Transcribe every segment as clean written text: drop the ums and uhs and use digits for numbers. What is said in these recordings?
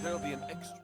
There'll be an extra.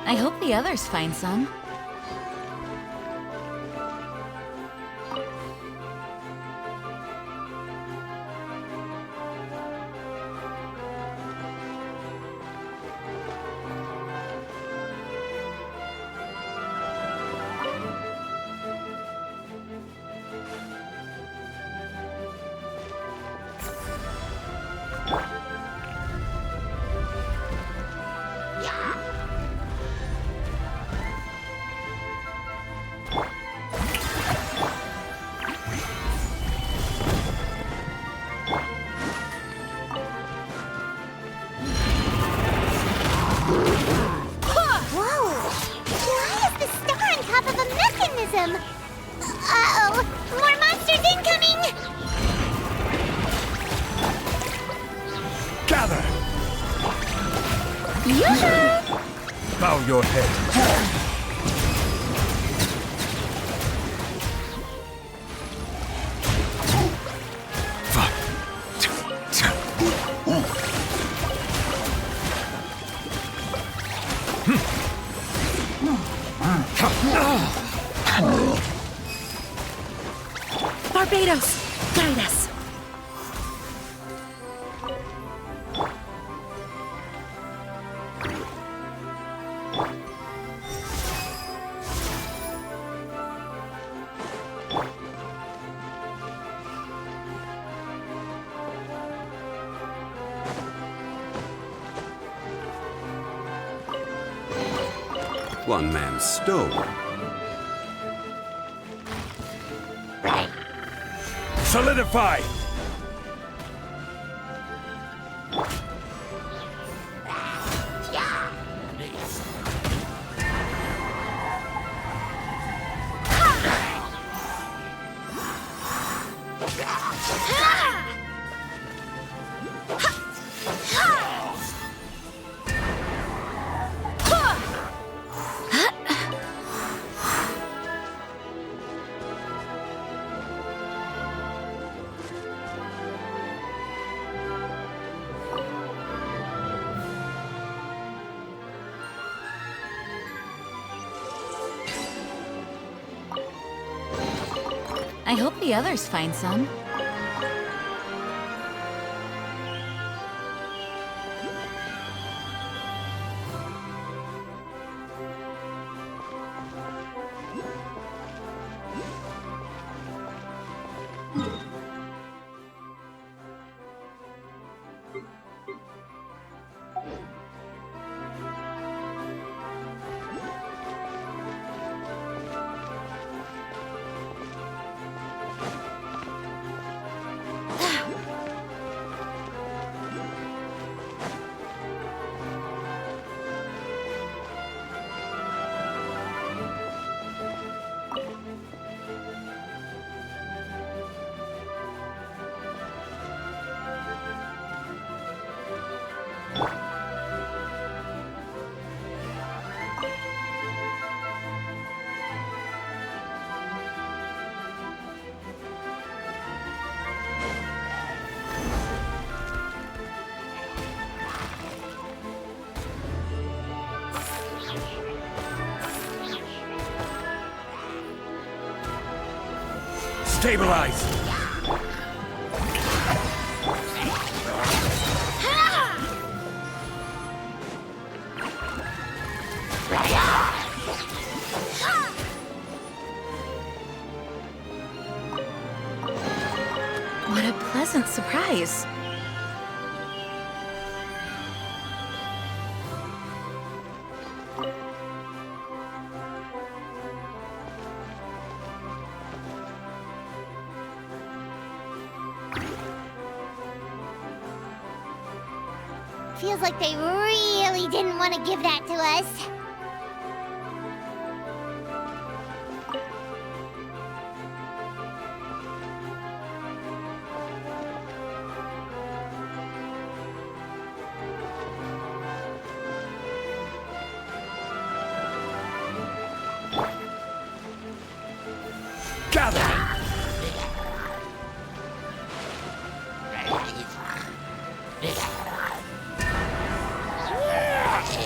I hope the others find some. Uh-oh! More monsters incoming! Gather! Yoo-hoo! Bow your head. Barbados, guide us. One man stole. Solidify! I hope the others find some. Stabilize! What a pleasant surprise. Feels like they really didn't want to give that to us. Gather!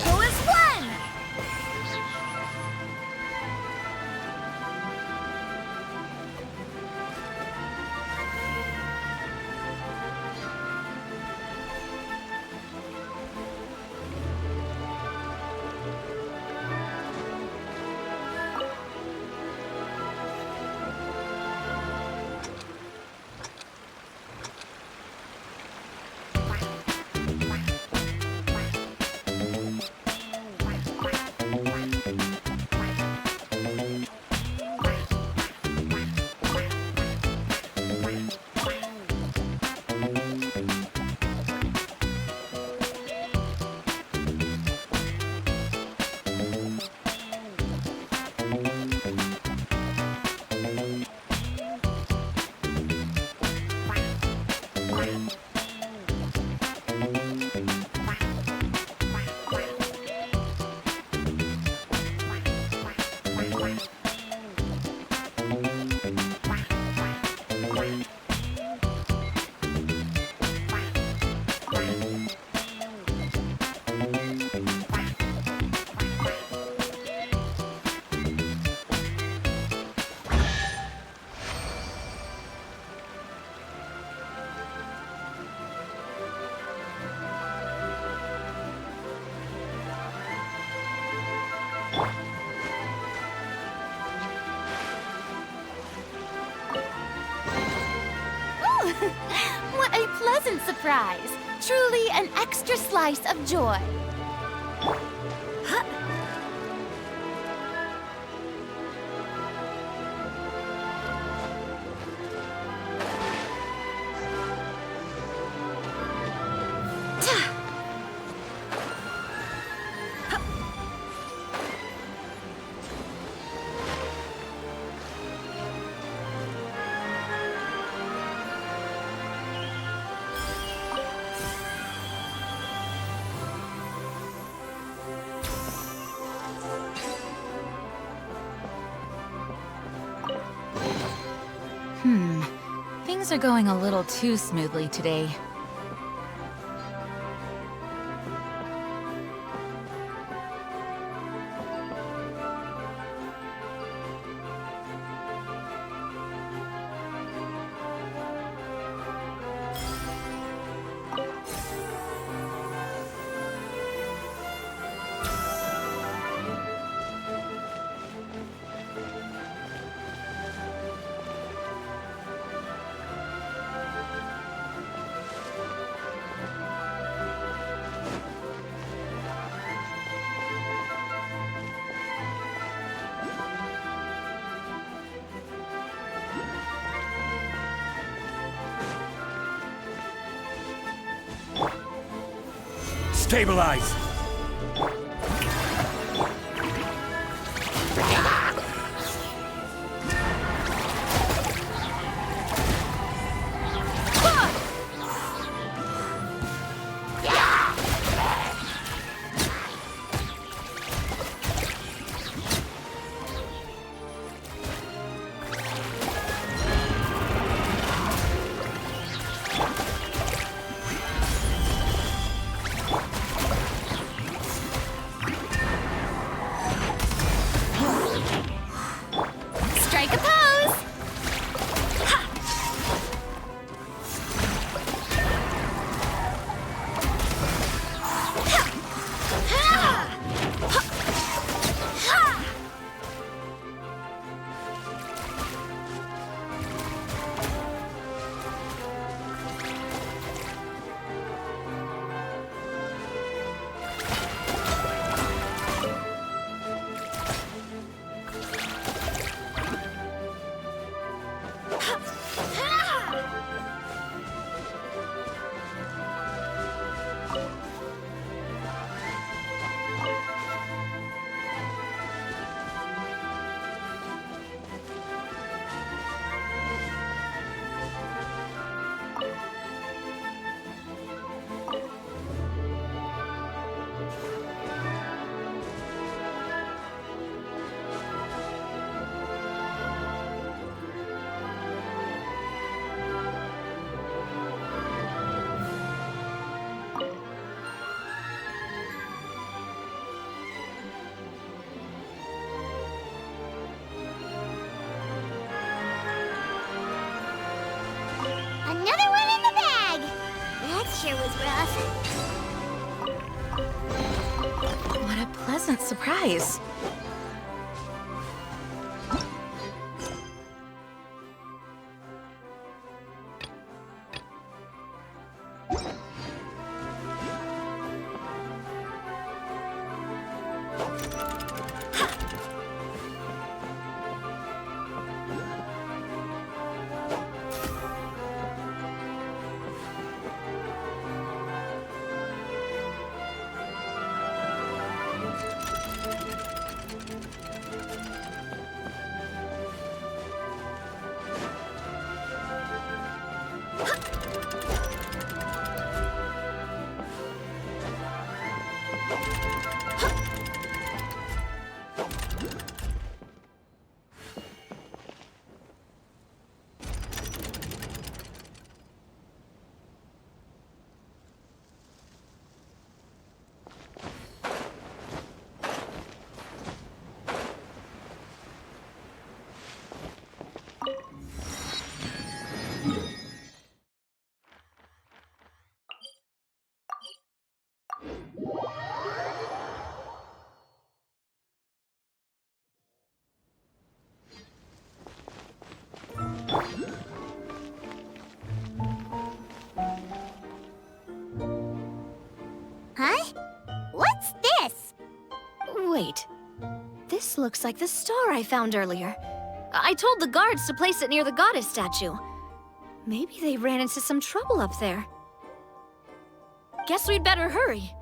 Who is one? What a pleasant surprise! Truly an extra slice of joy. Things are going a little too smoothly today. Stabilize! Strike a pose! Another one in the bag! That sure was rough. What a pleasant surprise. Huh? What's this? Wait. This looks like the star I found earlier. I told the guards to place it near the goddess statue. Maybe they ran into some trouble up there. Guess we'd better hurry.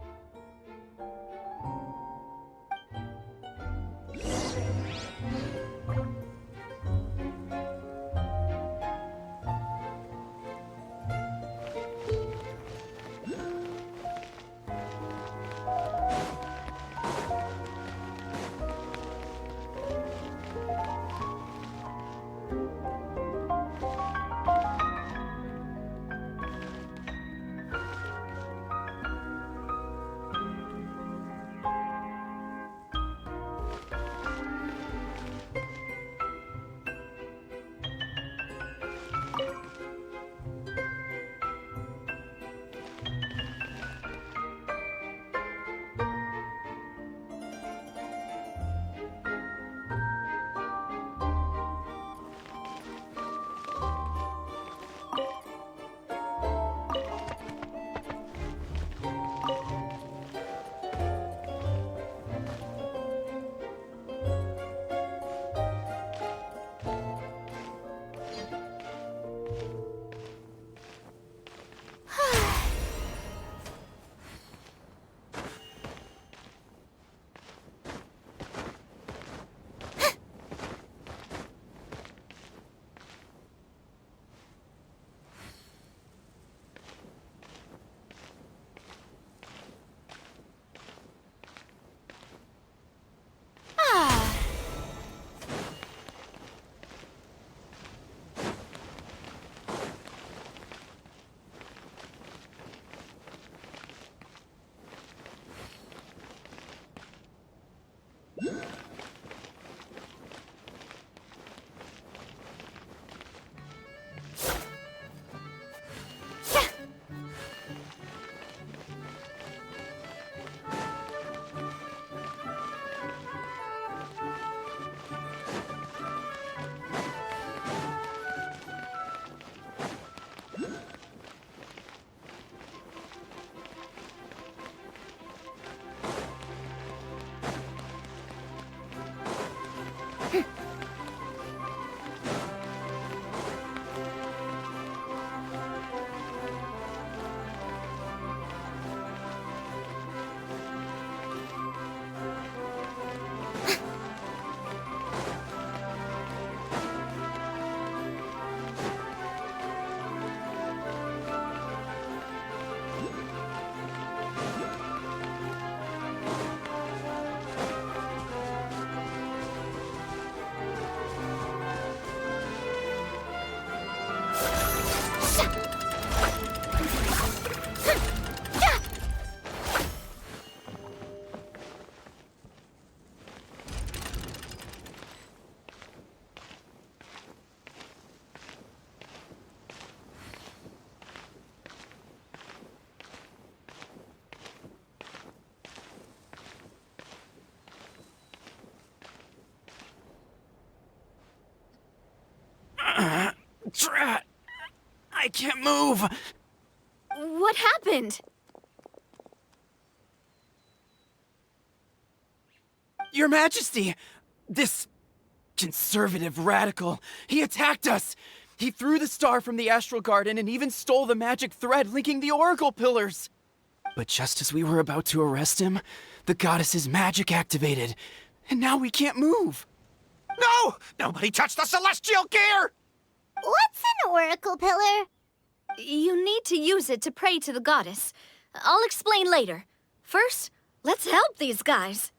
Drat! I can't move! What happened? Your Majesty! This conservative radical, he attacked us! He threw the star from the Astral Garden and even stole the magic thread linking the Oracle Pillars! But just as we were about to arrest him, the goddess's magic activated, and now we can't move! No! Nobody touched the celestial gear! What's an oracle pillar? You need to use it to pray to the goddess. I'll explain later. First, let's help these guys.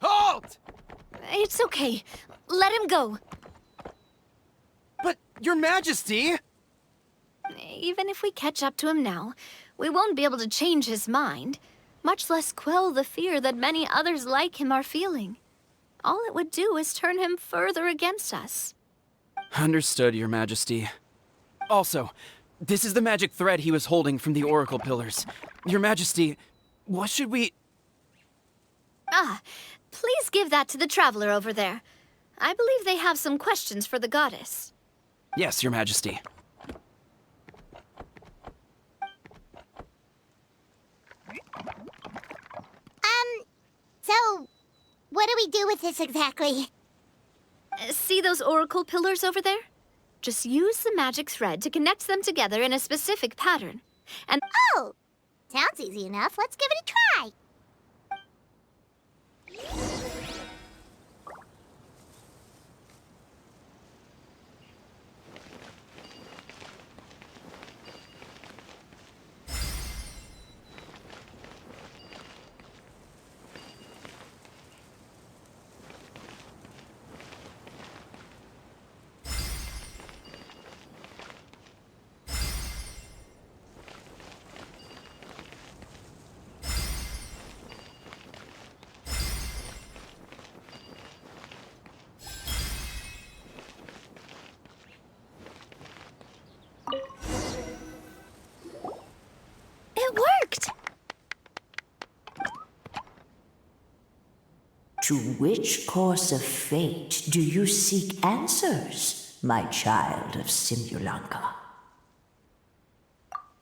Halt! It's okay. Let him go. But, Your Majesty! Even if we catch up to him now, we won't be able to change his mind, much less quell the fear that many others like him are feeling. All it would do is turn him further against us. Understood, Your Majesty. Also, this is the magic thread he was holding from the Oracle Pillars. Your Majesty, what should we... Please give that to the traveler over there. I believe they have some questions for the goddess. Yes, Your Majesty. So, what do we do with this exactly? See those oracle pillars over there? Just use the magic thread to connect them together in a specific pattern. And Oh! Sounds easy enough. Let's give it a try. it worked! To which course of fate do you seek answers, my child of Simulanka?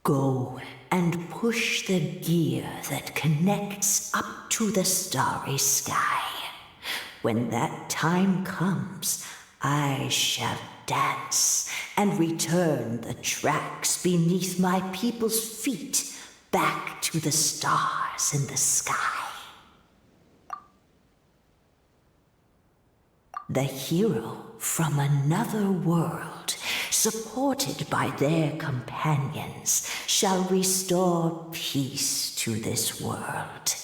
Go and push the gear that connects up to the starry sky. When that time comes, I shall dance and return the tracks beneath my people's feet back to the stars in the sky. The hero from another world, supported by their companions, shall restore peace to this world.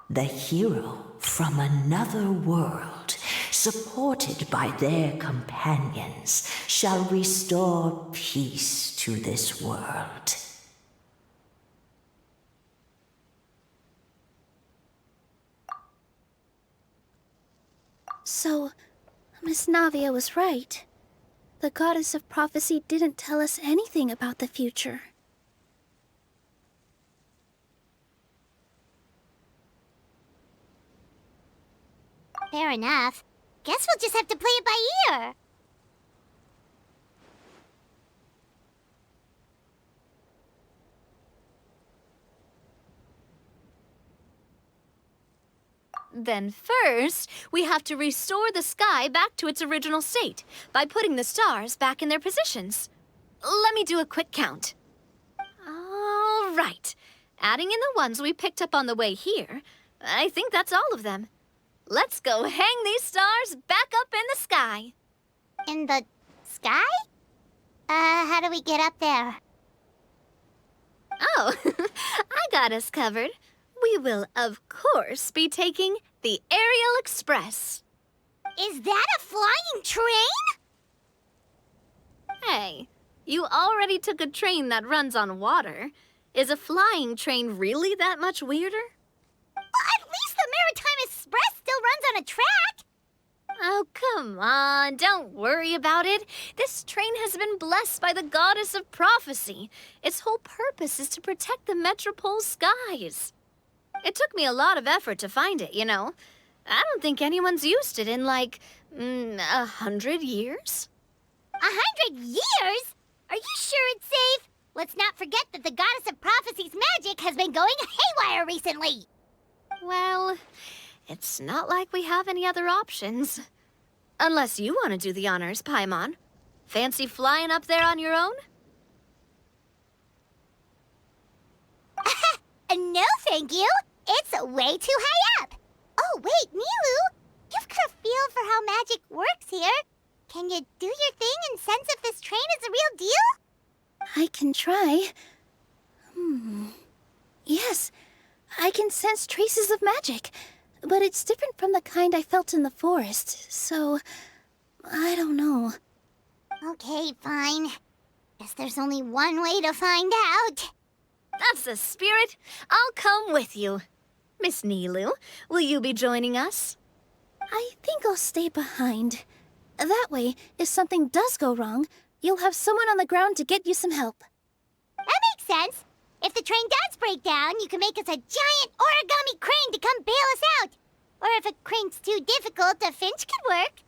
The hero from another world, supported by their companions, shall restore peace to this world. So, Miss Navia was right. The goddess of prophecy didn't tell us anything about the future. fair enough. Guess we'll just have to play it by ear. Then first, we have to restore the sky back to its original state by putting the stars back in their positions. Let me do a quick count. All right. Adding in the ones we picked up on the way here, I think that's all of them. Let's go hang these stars back up in the sky. In the sky? How do we get up there? Oh, I got us covered. We will, of course, be taking the Aerial Express. Is that a flying train? Hey, you already took a train that runs on water. Is a flying train really that much weirder? Well, at least the Maritime Express still runs on a track. Oh, come on, don't worry about it. This train has been blessed by the goddess of prophecy. Its whole purpose is to protect the Metropole skies. It took me a lot of effort to find it, you know. I don't think anyone's used it in, like, 100 years. 100 years? Are you sure it's safe? Let's not forget that the goddess of prophecy's magic has been going haywire recently. Well, it's not like we have any other options. Unless you want to do the honors, Paimon. Fancy flying up there on your own? No, thank you. It's way too high up. Oh, wait, Nilu. You've got a feel for how magic works here. Can you do your thing and sense if this train is a real deal? I can try. Yes, I can sense traces of magic, but it's different from the kind I felt in the forest, so I don't know. Okay, fine. Guess there's only one way to find out. That's the spirit. I'll come with you. Miss Nilu, will you be joining us? I think I'll stay behind. That way, if something does go wrong, you'll have someone on the ground to get you some help. That makes sense. If the train does break down, you can make us a giant origami crane to come bail us out. Or if a crane's too difficult, a finch could work.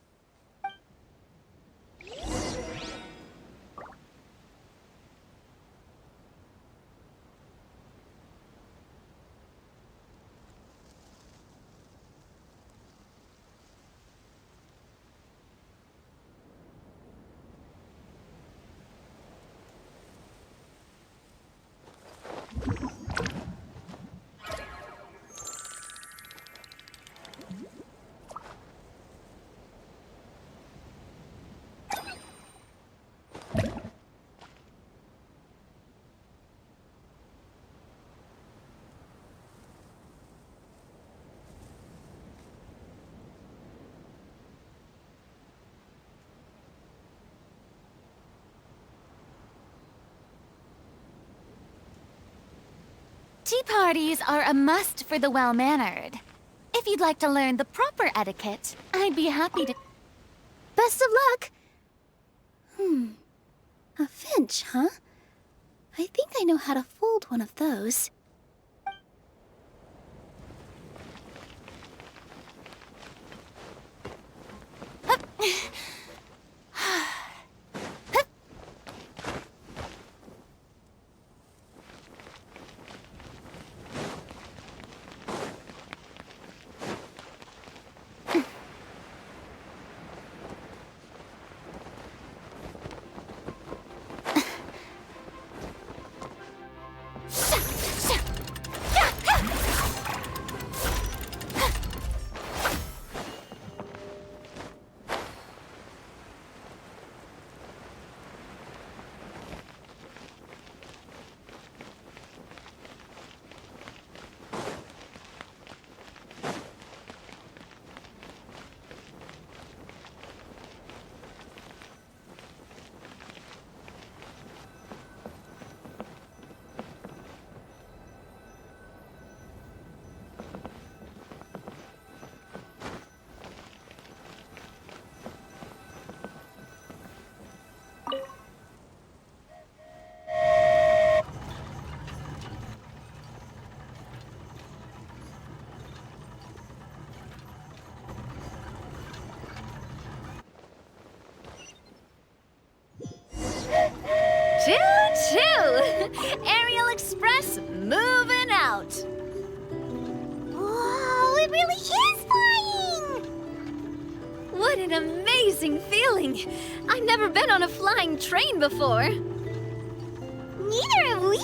Tea parties are a must for the well-mannered. If you'd like to learn the proper etiquette, I'd be happy to... Best of luck! A finch, huh? I think I know how to fold one of those. Aerial Express moving out. Whoa, it really is flying! What an amazing feeling. I've never been on a flying train before. Neither have we!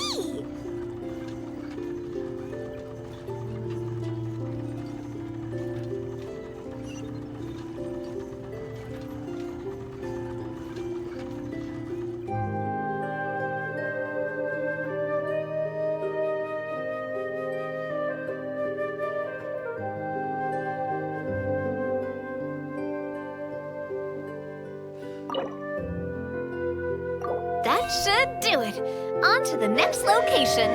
That should do it. On to the next location.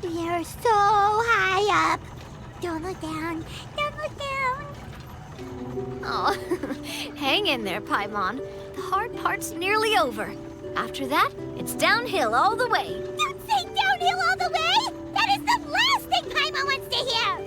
You're so high up. Don't look down. Don't look down. Oh, hang in there, Paimon. The hard part's nearly over. After that, it's downhill all the way. Don't say downhill all the way! That is the last thing Paimon wants to hear!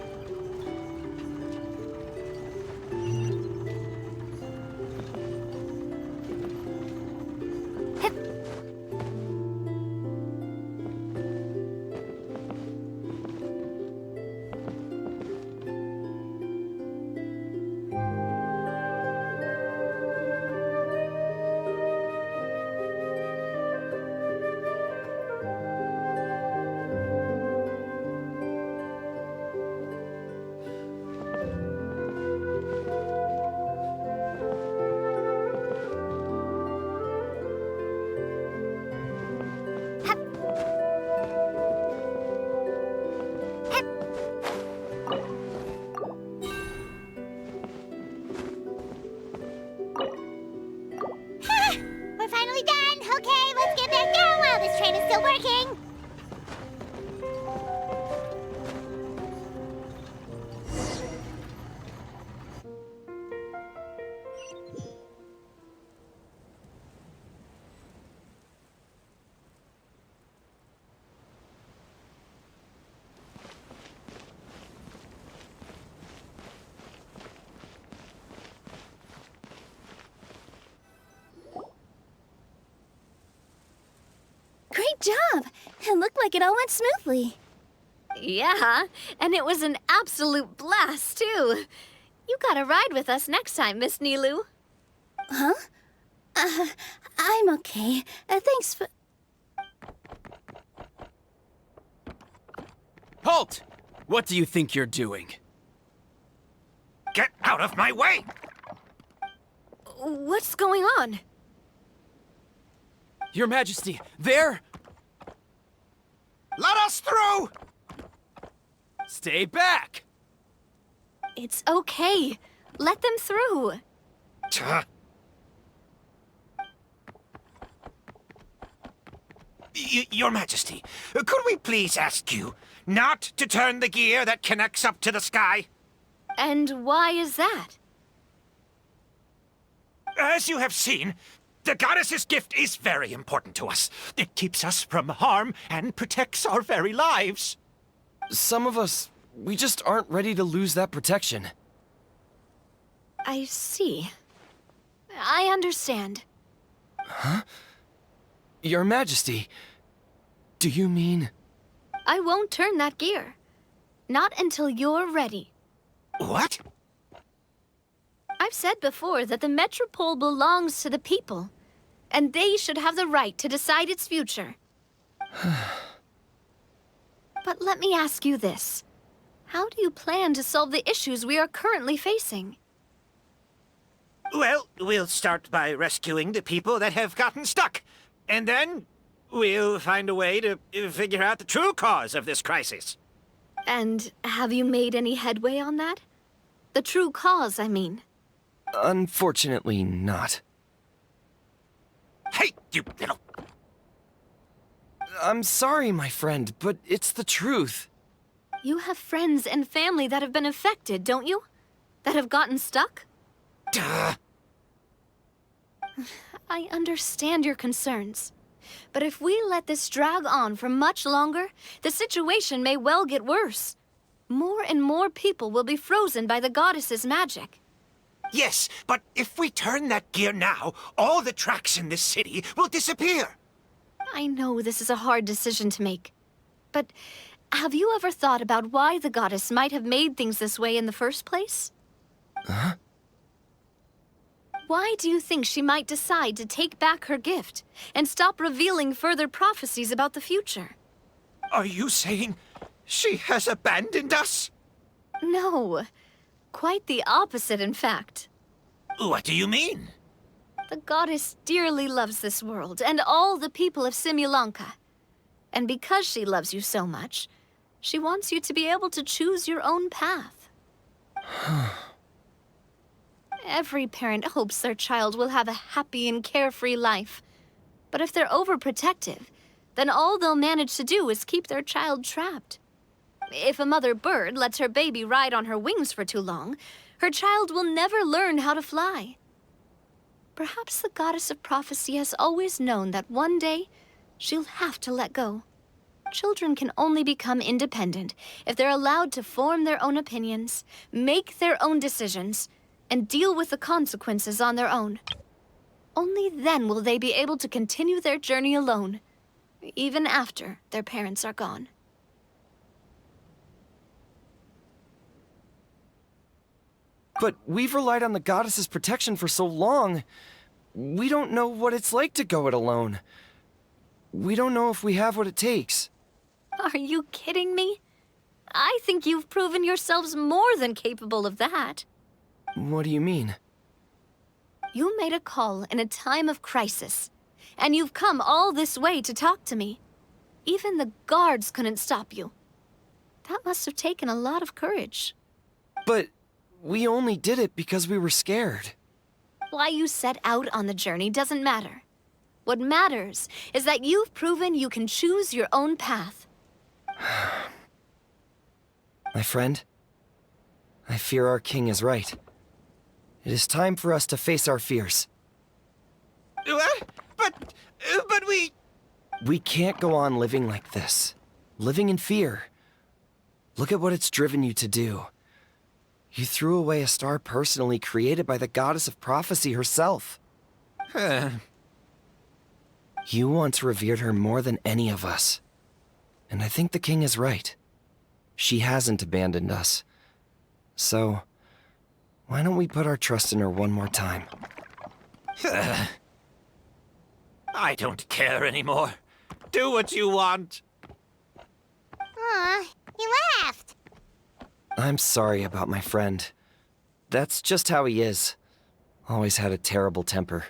We're finally done. Okay, let's get back down while this train is still working. Great job! It looked like it all went smoothly. Yeah, and it was an absolute blast, too. You gotta ride with us next time, Miss Nilu. Huh? I'm okay. Thanks for... Halt! What do you think you're doing? Get out of my way! What's going on? Your Majesty, there! Let us through! Stay back! It's okay. Let them through. Tuh. Your Majesty, could we please ask you not to turn the gear that connects up to the sky? And why is that? As you have seen, the goddess's gift is very important to us. It keeps us from harm and protects our very lives. Some of us, we just aren't ready to lose that protection. I see. I understand. Your Majesty, do you mean... I won't turn that gear. Not until you're ready. What? I've said before that the Metropole belongs to the people, and they should have the right to decide its future. But let me ask you this. How do you plan to solve the issues we are currently facing? Well, we'll start by rescuing the people that have gotten stuck. And then we'll find a way to figure out the true cause of this crisis. And have you made any headway on that? The true cause, I mean. Unfortunately, not. Hey, you little... I'm sorry, my friend, but it's the truth. You have friends and family that have been affected, don't you? That have gotten stuck? Duh. I understand your concerns. But if we let this drag on for much longer, the situation may well get worse. More and more people will be frozen by the goddess's magic. Yes, but if we turn that gear now, all the tracks in this city will disappear. I know this is a hard decision to make. But have you ever thought about why the goddess might have made things this way in the first place? Huh? Why do you think she might decide to take back her gift and stop revealing further prophecies about the future? Are you saying she has abandoned us? No. Quite the opposite, in fact. What do you mean? The goddess dearly loves this world and all the people of Simulanka. And because she loves you so much, she wants you to be able to choose your own path. Every parent hopes their child will have a happy and carefree life. But if they're overprotective, then all they'll manage to do is keep their child trapped. If a mother bird lets her baby ride on her wings for too long, her child will never learn how to fly. Perhaps the goddess of prophecy has always known that one day she'll have to let go. Children can only become independent if they're allowed to form their own opinions, make their own decisions, and deal with the consequences on their own. Only then will they be able to continue their journey alone, even after their parents are gone. But we've relied on the goddess's protection for so long. We don't know what it's like to go it alone. We don't know if we have what it takes. Are you kidding me? I think you've proven yourselves more than capable of that. What do you mean? You made a call in a time of crisis, and you've come all this way to talk to me. Even the guards couldn't stop you. That must have taken a lot of courage. But we only did it because we were scared. Why you set out on the journey doesn't matter. What matters is that you've proven you can choose your own path. My friend, I fear our king is right. It is time for us to face our fears. What? But we... We can't go on living like this. Living in fear. Look at what it's driven you to do. You threw away a star personally created by the goddess of prophecy herself. You once revered her more than any of us. And I think the king is right. She hasn't abandoned us. So, why don't we put our trust in her one more time? I don't care anymore. Do what you want. Aw, he laughed. I'm sorry about my friend. That's just how he is. Always had a terrible temper.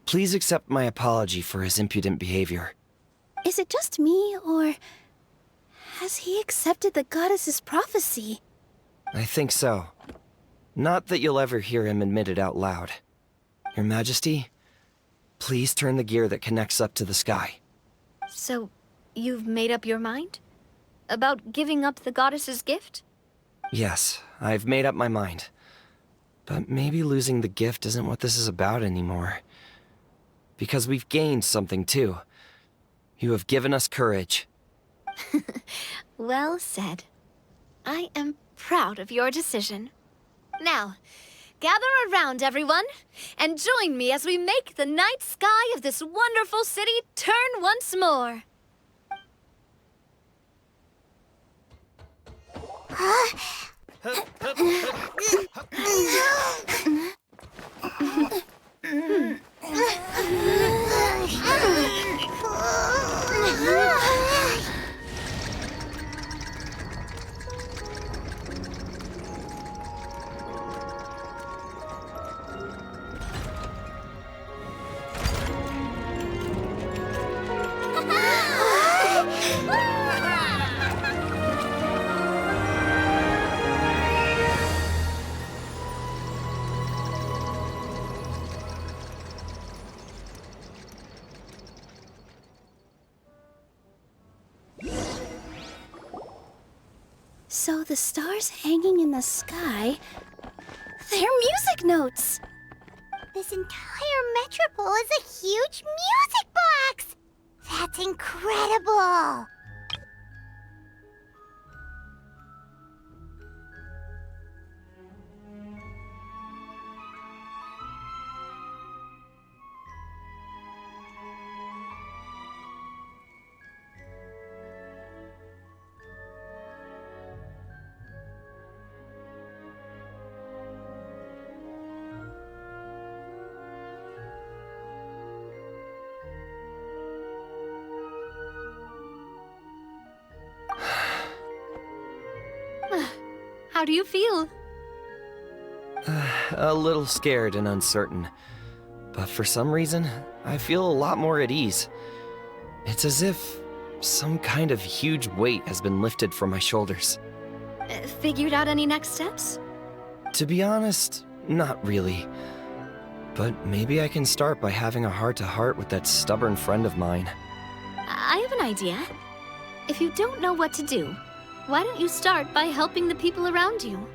Please accept my apology for his impudent behavior. Is it just me, or has he accepted the goddess's prophecy? I think so. Not that you'll ever hear him admit it out loud. Your Majesty, please turn the gear that connects up to the sky. So, you've made up your mind? About giving up the goddess's gift? Yes, I've made up my mind. But maybe losing the gift isn't what this is about anymore. Because we've gained something too. You have given us courage. Well said. I am proud of your decision. Now, gather around, everyone, and join me as we make the night sky of this wonderful city turn once more. So the stars hanging in the sky, they're music notes. This entire metropole is a huge music box! That's incredible! How do you feel? A little scared and uncertain. But for some reason, I feel a lot more at ease. It's as if some kind of huge weight has been lifted from my shoulders. Figured out any next steps? To be honest, not really. But maybe I can start by having a heart-to-heart with that stubborn friend of mine. I have an idea. If you don't know what to do, why don't you start by helping the people around you?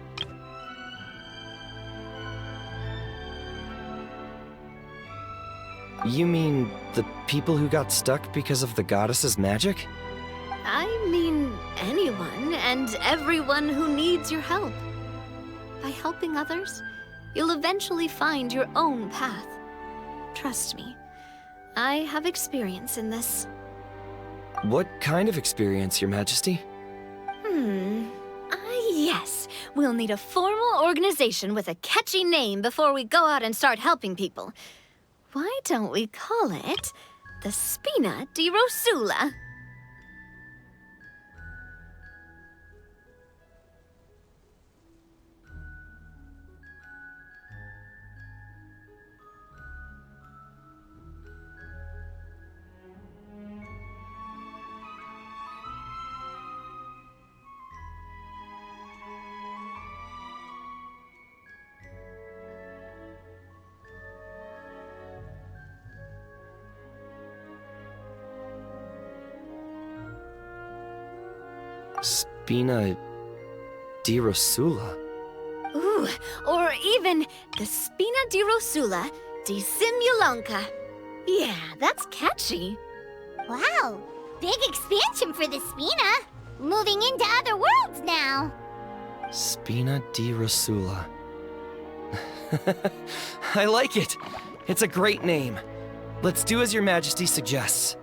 You mean the people who got stuck because of the goddess's magic? I mean anyone and everyone who needs your help. By helping others, you'll eventually find your own path. Trust me, I have experience in this. What kind of experience, Your Majesty? Yes. We'll need a formal organization with a catchy name before we go out and start helping people. Why don't we call it the Spina di Rosula? Spina di Rosula. Ooh, or even the Spina di Rosula di Simulanka. Yeah, that's catchy. Wow, big expansion for the Spina. Moving into other worlds now. Spina di Rosula. I like it. It's a great name. Let's do as Your Majesty suggests.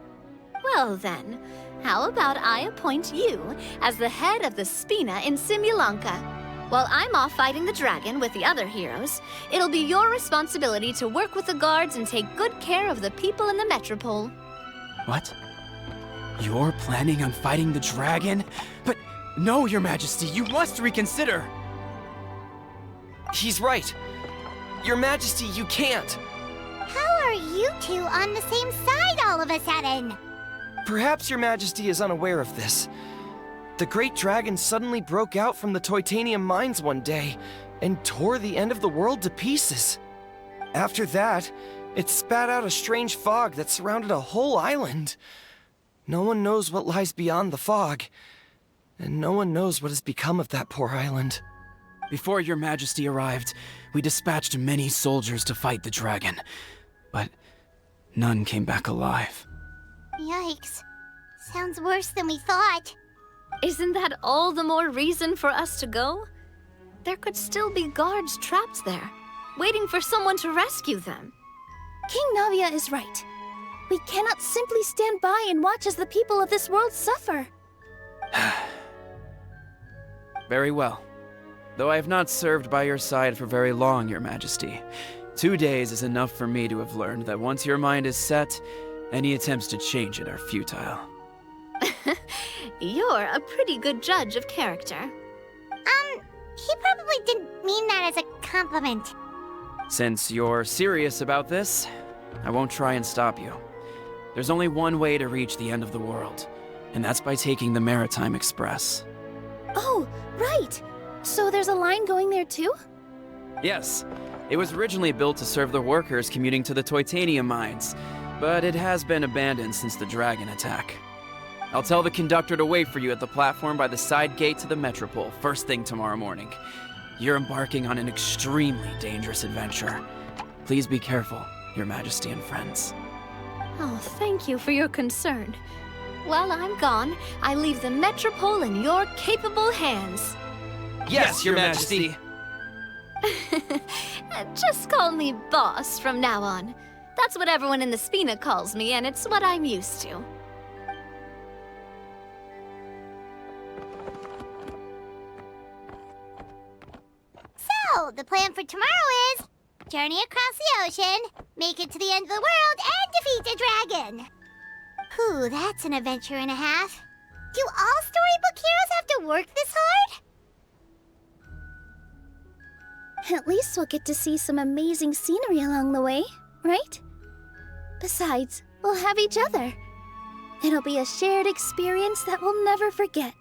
Well then, how about I appoint you as the head of the Spina in Simulanka? While I'm off fighting the dragon with the other heroes, it'll be your responsibility to work with the guards and take good care of the people in the metropole. What? You're planning on fighting the dragon? But no, Your Majesty, you must reconsider! He's right. Your Majesty, you can't. How are you two on the same side all of a sudden? Perhaps Your Majesty is unaware of this. The great dragon suddenly broke out from the Titanium mines one day and tore the end of the world to pieces. After that, it spat out a strange fog that surrounded a whole island. No one knows what lies beyond the fog, and no one knows what has become of that poor island. Before Your Majesty arrived, we dispatched many soldiers to fight the dragon, but none came back alive. Yikes. Sounds worse than we thought. Isn't that all the more reason for us to go? There could still be guards trapped there, waiting for someone to rescue them. King Navia is right. We cannot simply stand by and watch as the people of this world suffer. Very well. Though I have not served by your side for very long, Your Majesty. 2 days is enough for me to have learned that once your mind is set, any attempts to change it are futile. You're a pretty good judge of character. He probably didn't mean that as a compliment. Since you're serious about this, I won't try and stop you. There's only one way to reach the end of the world, and that's by taking the Maritime Express. Oh, right! So there's a line going there too? Yes, it was originally built to serve the workers commuting to the Titanium mines, but it has been abandoned since the dragon attack. I'll tell the conductor to wait for you at the platform by the side gate to the Metropole, first thing tomorrow morning. You're embarking on an extremely dangerous adventure. Please be careful, Your Majesty and friends. Oh, thank you for your concern. While I'm gone, I leave the Metropole in your capable hands. Yes, Your Majesty! Just call me boss from now on. That's what everyone in the Spina calls me, and it's what I'm used to. So, the plan for tomorrow is journey across the ocean, make it to the end of the world, and defeat a dragon. Whew, that's an adventure and a half. Do all storybook heroes have to work this hard? At least we'll get to see some amazing scenery along the way, right? Besides, we'll have each other. It'll be a shared experience that we'll never forget.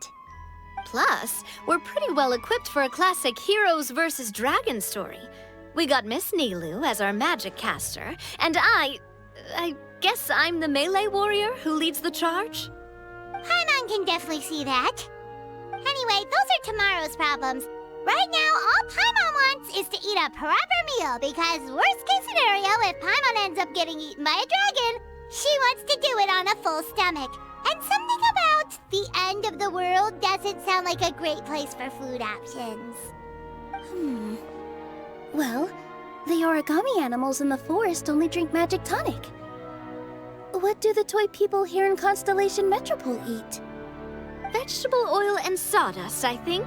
Plus, we're pretty well equipped for a classic heroes versus dragons story. We got Miss Nilu as our magic caster, and I guess I'm the melee warrior who leads the charge? Paimon can definitely see that. Anyway, those are tomorrow's problems. Right now, all Paimon wants is to eat a proper meal, because worst case scenario, if Paimon ends up getting eaten by a dragon, she wants to do it on a full stomach. And something about the end of the world doesn't sound like a great place for food options. Well, the origami animals in the forest only drink magic tonic. What do the toy people here in Constellation Metropole eat? Vegetable oil and sawdust, I think.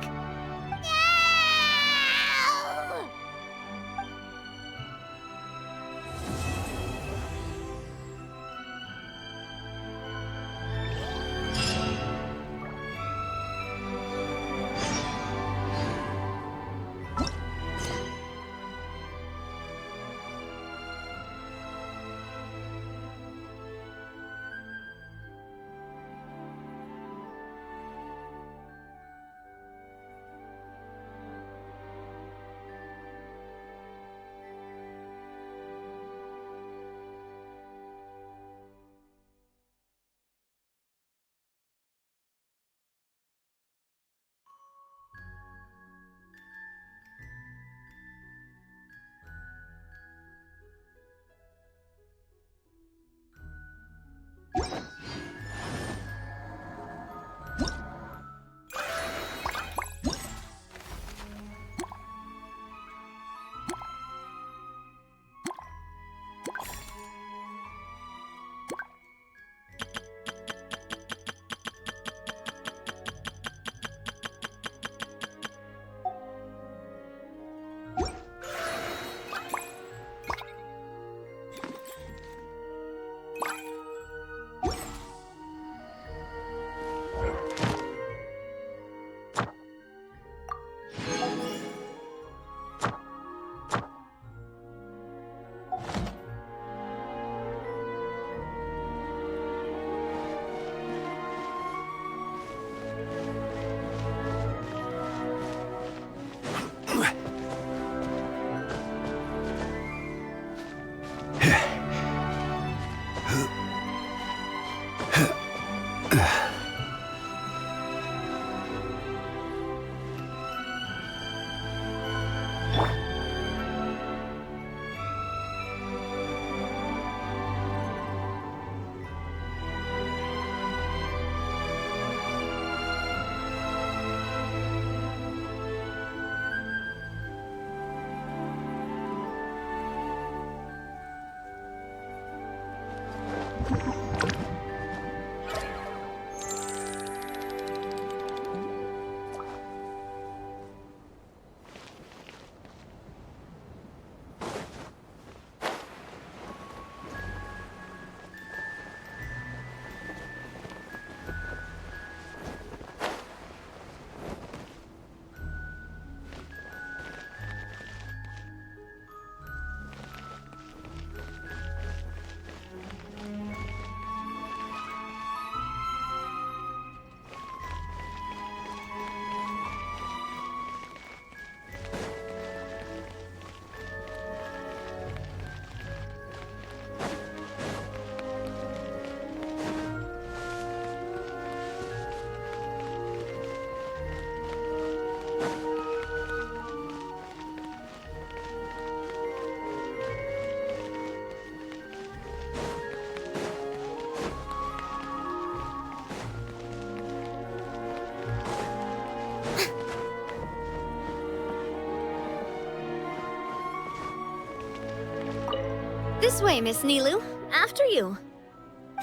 This way, Miss Nilu. After you.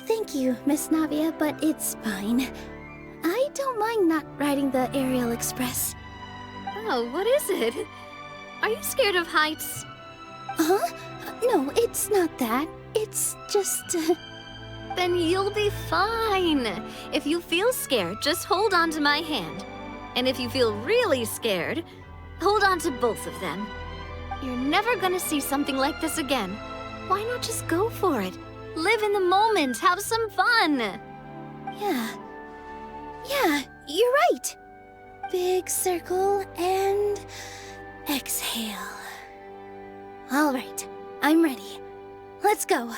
Thank you, Miss Navia, but it's fine. I don't mind not riding the Aerial Express. Oh, what is it? Are you scared of heights? Huh? No, it's not that. It's just... Then you'll be fine. If you feel scared, just hold on to my hand. And if you feel really scared, hold on to both of them. You're never gonna see something like this again. Why not just go for it? Live in the moment, have some fun. Yeah, you're right. Big circle and exhale. All right, I'm ready. Let's go.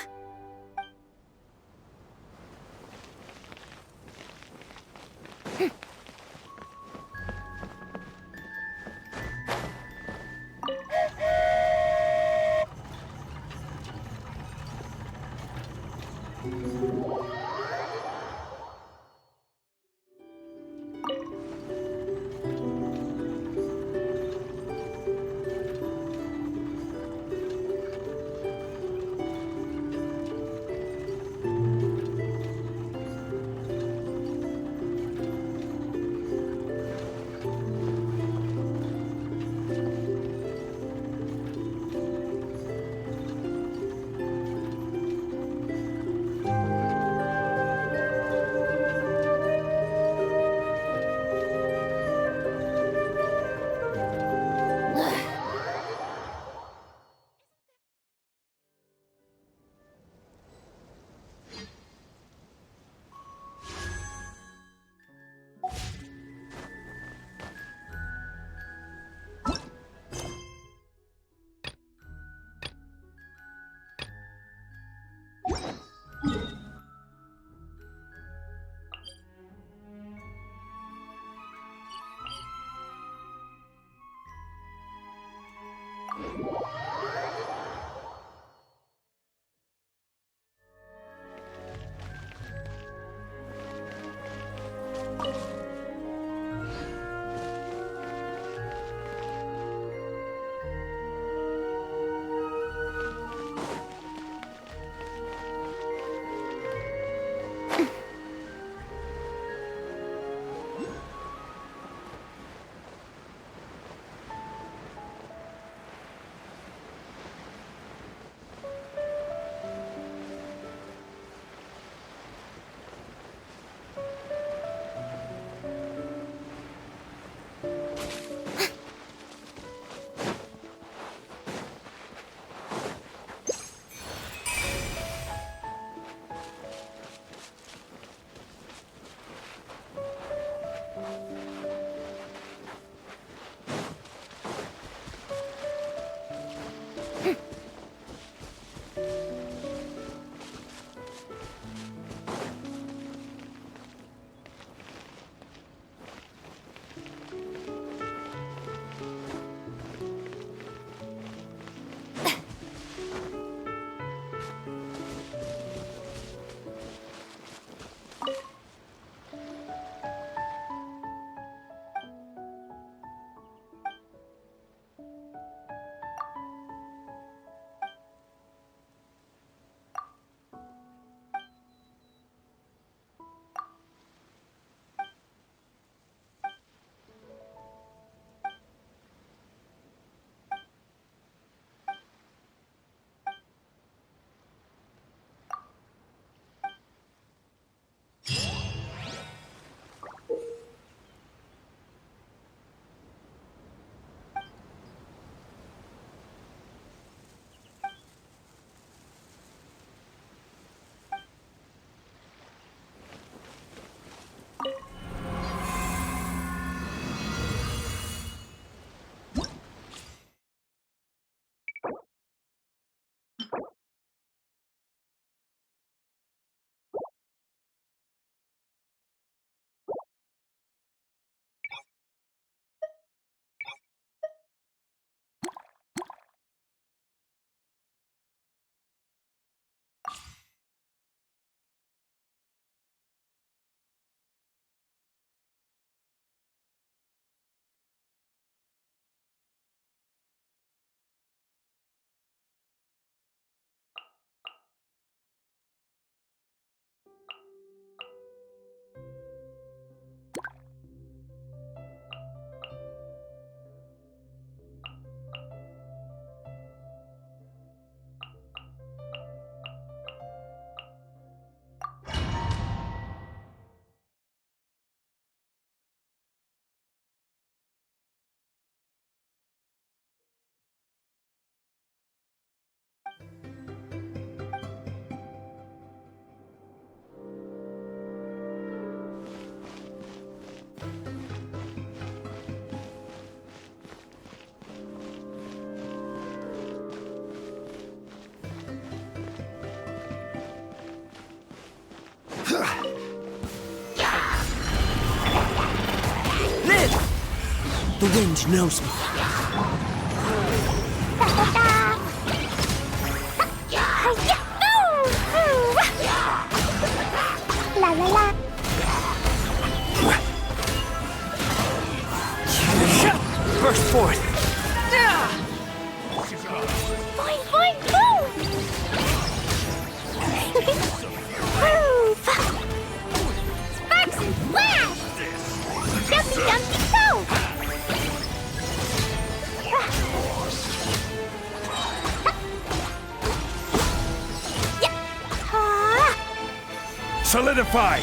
The wind knows me. La la la. Burst forth. Boing, boing, boom! Poof! Sparks and flash! Jumpy, jumpy, go! Solidify!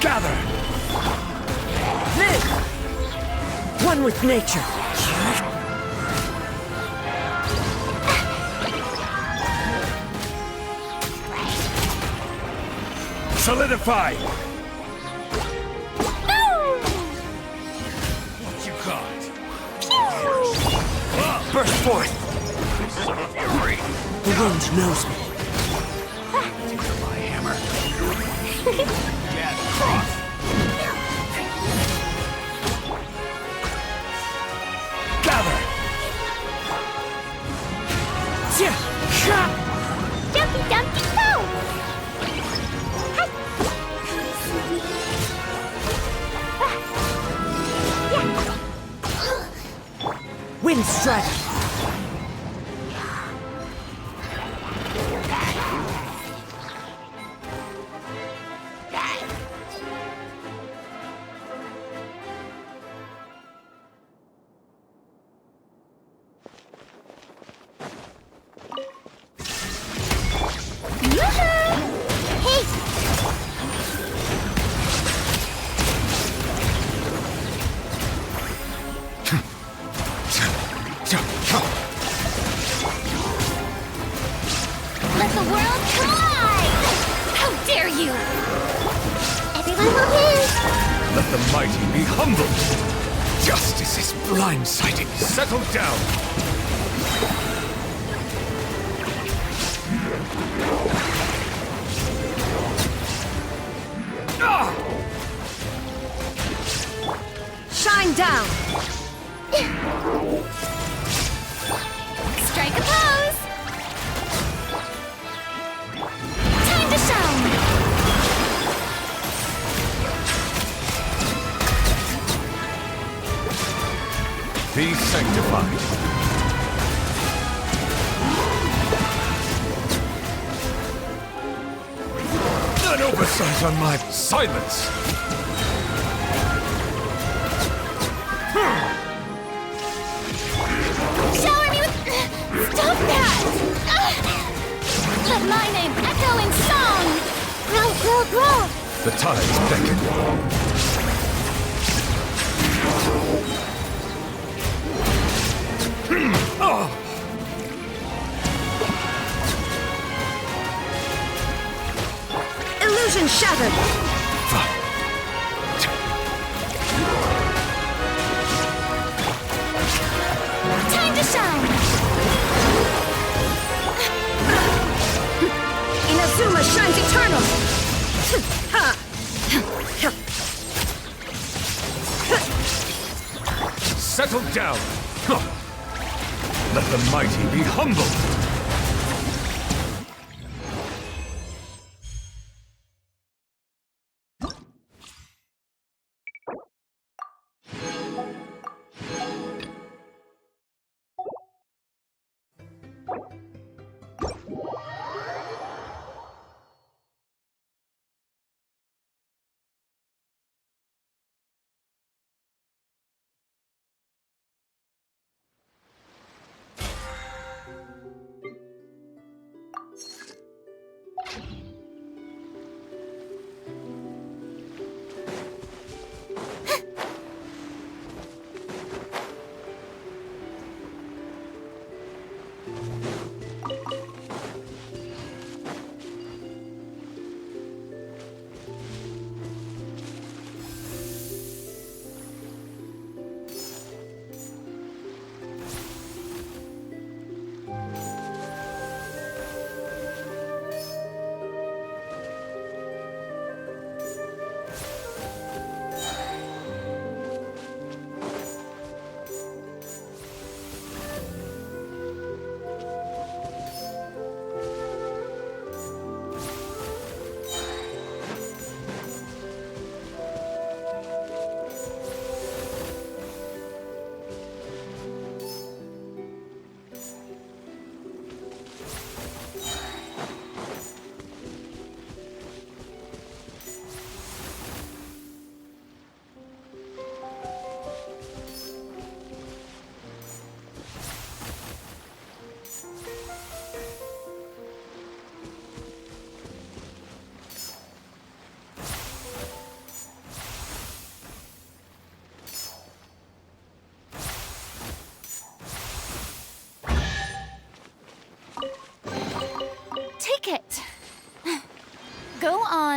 Gather! Live! One with nature. Solidify! What you got? Burst forth. The wind knows me. My hammer. Gather! Jumpy, jumpy, go! Wind strike. Hey! Let the world collide! How dare you! Everyone will his! Let the mighty be humbled! Justice is blindsided! Settle down! Shine down! Strike a pose! Time to shine! Be sanctified! An oversight on my silence! Shower me with... Stop that! Let my name echo in song! Grow, grow, grow! The tides beckon. Illusion shattered! Time to shine! Inazuma shines eternal! Settle down! Let the mighty be humbled!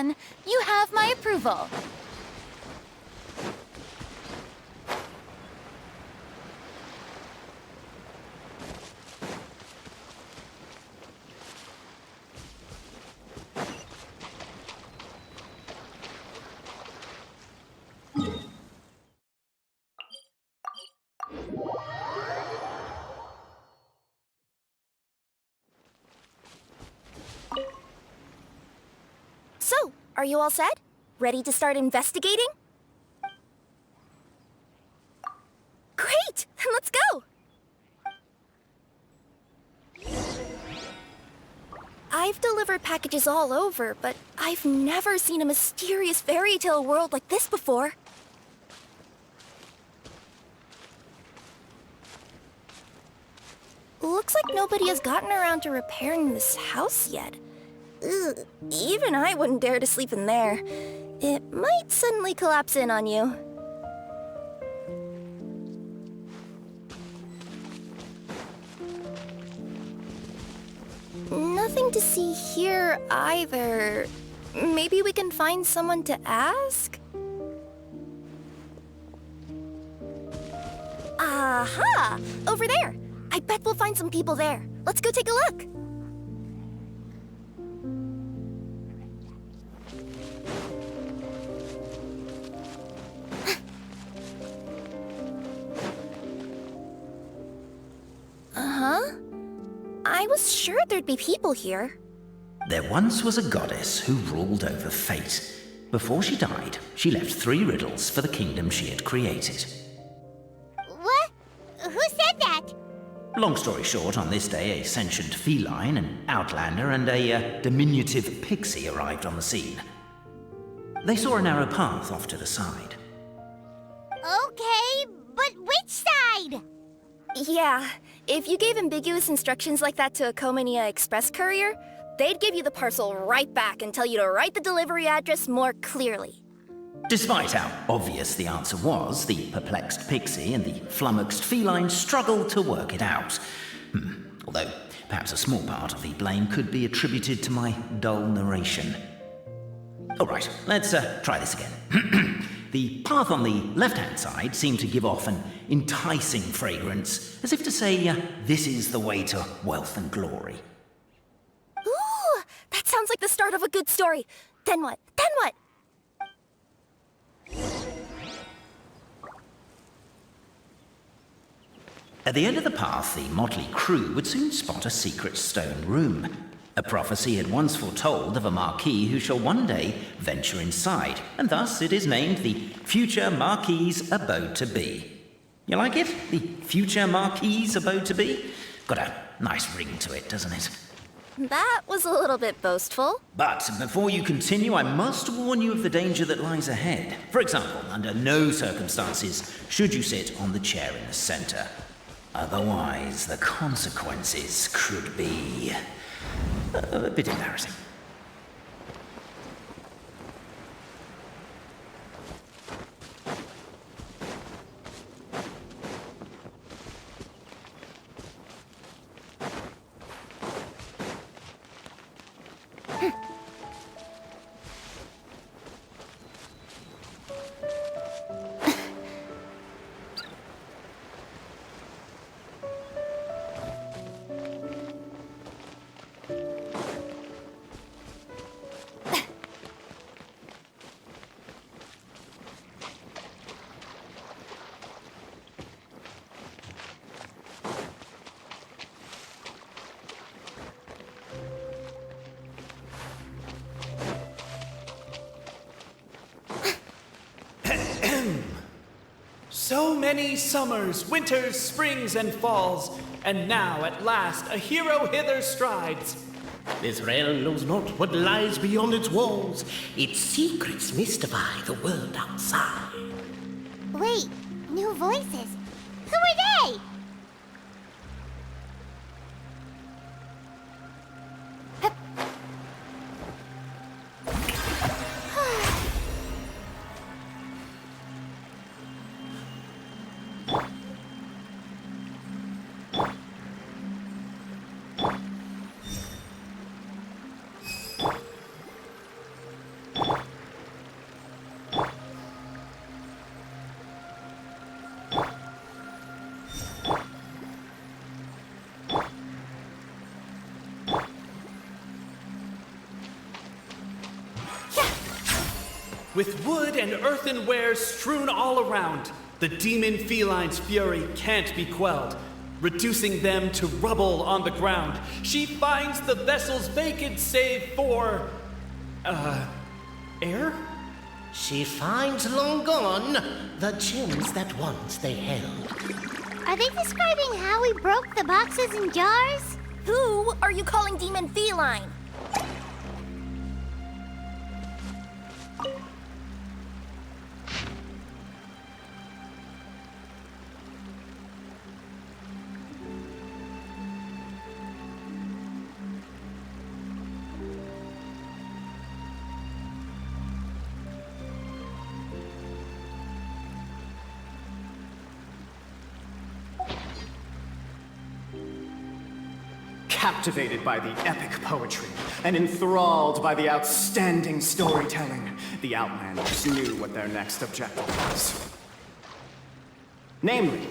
done, you have my approval. So, are you all set? Ready to start investigating? Great! Then let's go! I've delivered packages all over, but I've never seen a mysterious fairy tale world like this before. Looks like nobody has gotten around to repairing this house yet. Ugh, even I wouldn't dare to sleep in there. It might suddenly collapse in on you. Nothing to see here either. Maybe we can find someone to ask? Aha! Over there! I bet we'll find some people there. Let's go take a look. Uh-huh. I was sure there'd be people here. There once was a goddess who ruled over fate. Before she died, she left 3 riddles for the kingdom she had created. What? Who said that? Long story short, on this day, a sentient feline, an outlander, and a diminutive pixie arrived on the scene. They saw a narrow path off to the side. Okay, but which side? Yeah, if you gave ambiguous instructions like that to a Comania Express courier, they'd give you the parcel right back and tell you to write the delivery address more clearly. Despite how obvious the answer was, the perplexed pixie and the flummoxed feline struggled to work it out. Although, perhaps a small part of the blame could be attributed to my dull narration. All right, let's try this again. The path on the left-hand side seemed to give off an enticing fragrance, as if to say, this is the way to wealth and glory. Ooh, that sounds like the start of a good story. Then what? Then what? At the end of the path, the motley crew would soon spot a secret stone room. A prophecy had once foretold of a marquis who shall one day venture inside, and thus it is named the future Marquis's Abode to Be. You like it? The future Marquis's Abode to Be? Got a nice ring to it, doesn't it? That was a little bit boastful. But before you continue, I must warn you of the danger that lies ahead. For example, under no circumstances should you sit on the chair in the center. Otherwise, the consequences could be a bit embarrassing. So many summers, winters, springs, and falls, and now at last a hero hither strides. This realm knows not what lies beyond its walls. Its secrets mystify the world outside. Wait, new voices. Who are they? With wood and earthenware strewn all around, the demon feline's fury can't be quelled. Reducing them to rubble on the ground, she finds the vessel's vacant save for... air? She finds long gone the gems that once they held. Are they describing how we broke the boxes and jars? Who are you calling demon feline? Captivated by the epic poetry and enthralled by the outstanding storytelling, the Outlanders knew what their next objective was. Namely,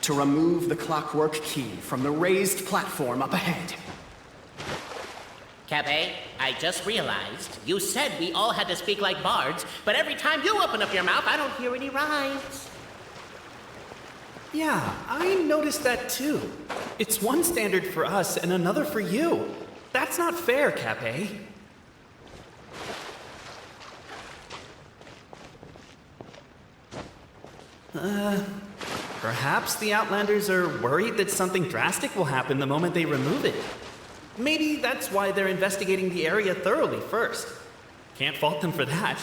to remove the clockwork key from the raised platform up ahead. Cabe, I just realized you said we all had to speak like bards, but every time you open up your mouth, I don't hear any rhymes. Yeah, I noticed that too. It's one standard for us and another for you. That's not fair, Cape. Perhaps the Outlanders are worried that something drastic will happen the moment they remove it. Maybe that's why they're investigating the area thoroughly first. Can't fault them for that.